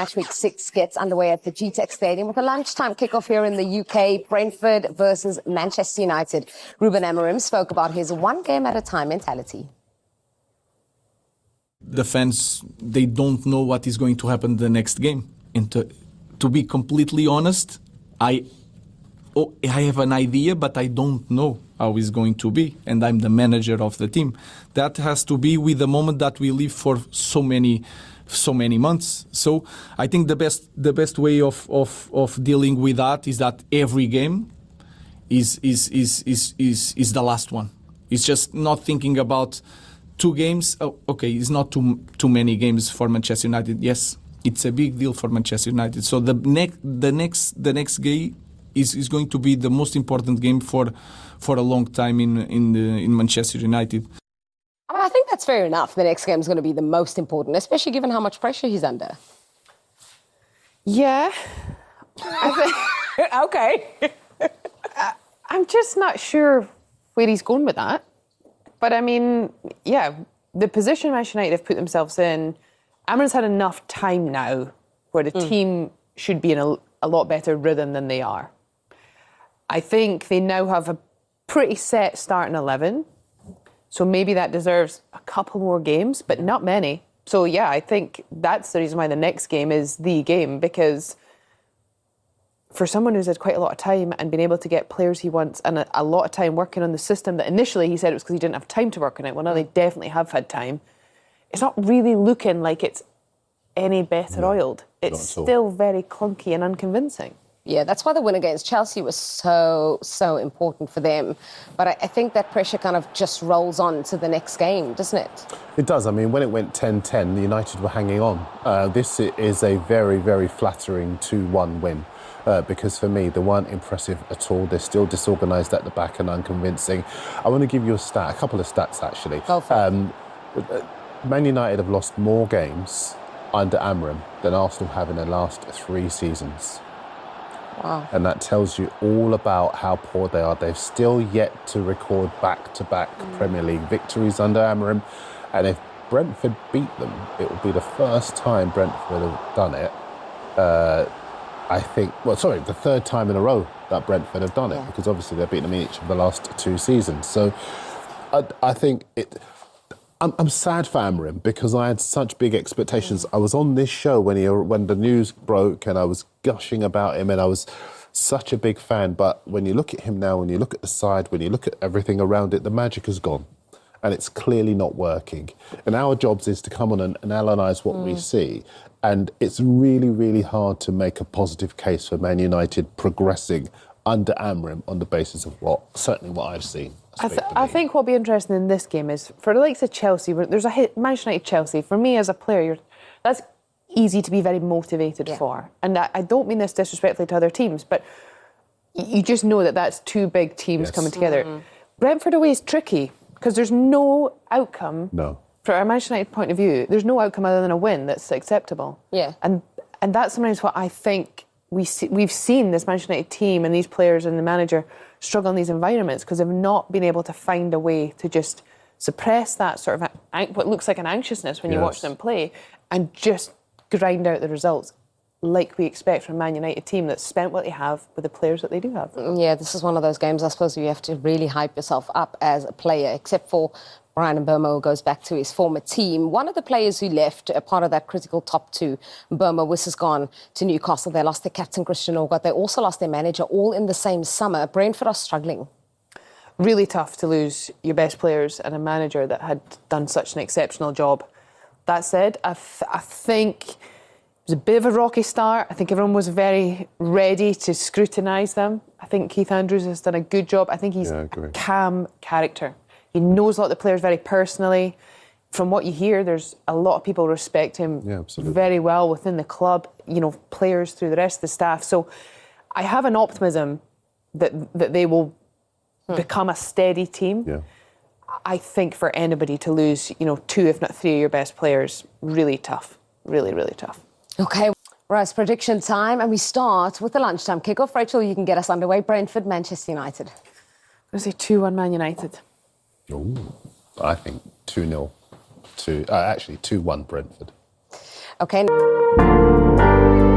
match week 6 gets underway at the GTech Stadium with a lunchtime kickoff here in the UK, Brentford versus Manchester United. Ruben Amorim spoke about his one game at a time mentality. The fans, they don't know what is going to happen the next game. And to be completely honest, I have an idea, but I don't know how it's going to be. And I'm the manager of the team. That has to be with the moment that we live for so many months. So I think the best way of dealing with that is that every game is the last one. It's just not thinking about 2 games. Oh, okay, it's not too many games for Manchester United. Yes, it's a big deal for Manchester United. So the next game is going to be the most important game for a long time in Manchester United. I think that's fair enough. The next game is going to be the most important, especially given how much pressure he's under. Yeah. Okay. I'm just not sure where he's going with that. But I mean, yeah, the position Manchester United have put themselves in, Amorim's had enough time now where the team should be in a lot better rhythm than they are. I think they now have a pretty set starting 11. So maybe that deserves a couple more games, but not many. So yeah, I think that's the reason why the next game is the game, because for someone who's had quite a lot of time and been able to get players he wants and a lot of time working on the system that initially he said it was because he didn't have time to work on it. Well, now they definitely have had time. It's not really looking like it's any better oiled. It's still very clunky and unconvincing. Yeah, that's why the win against Chelsea was so important for them. But I think that pressure kind of just rolls on to the next game, doesn't it? It does. I mean, when it went 10-10, the United were hanging on. This is a very, very flattering 2-1 win. Because for me, they weren't impressive at all. They're still disorganised at the back and unconvincing. I want to give you a couple of stats, actually. Go for it. Man United have lost more games under Amorim than Arsenal have in their last 3 seasons. Wow. And that tells you all about how poor they are. They've still yet to record back-to-back Premier League victories under Amorim. And if Brentford beat them, it will be the first time Brentford have done it. I think, the 3rd time in a row that Brentford have done it, because obviously they've beaten them in each of the last 2 seasons. So I think I'm sad for Amorim because I had such big expectations. I was on this show when the news broke and I was gushing about him and I was such a big fan. But when you look at him now, when you look at the side, when you look at everything around it, the magic is gone. And it's clearly not working. And our jobs is to come on and analyse what we see. And it's really, really hard to make a positive case for Man United progressing under Amorim on the basis of certainly what I've seen. I think what'll be interesting in this game is, for the likes of Chelsea, there's a hit, Manchester United-Chelsea, for me as a player, that's easy to be very motivated for. And I don't mean this disrespectfully to other teams, but you just know that that's 2 big teams coming together. Brentford away is tricky, because there's no outcome. No. From a Manchester United point of view, there's no outcome other than a win that's acceptable. Yeah. And that's sometimes what I think we've seen this Manchester United team and these players and the manager struggle in these environments because they've not been able to find a way to just suppress that sort of what looks like an anxiousness when you watch them play and just grind out the results like we expect from a Man United team that's spent what they have with the players that they do have. Yeah, this is one of those games I suppose you have to really hype yourself up as a player, except for Brian Mbeumo, who goes back to his former team. One of the players who left, a part of that critical top 2, Mbeumo, has gone to Newcastle. They lost their captain, Christian Orgott. They also lost their manager, all in the same summer. Brentford are struggling. Really tough to lose your best players and a manager that had done such an exceptional job. That said, I think it was a bit of a rocky start. I think everyone was very ready to scrutinise them. I think Keith Andrews has done a good job. I think he's a calm character. He knows a lot of the players very personally. From what you hear, there's a lot of people respect him very well within the club, players through the rest of the staff. So I have an optimism that they will become a steady team. Yeah. I think for anybody to lose, 2, if not 3 of your best players, really tough. Really, really tough. Okay, right, it's prediction time, and we start with the lunchtime kickoff. Rachel, you can get us underway. Brentford, Manchester United. I'm going to say 2-1 Man United. Ooh, I think 2-0 2-1 Brentford. Okay.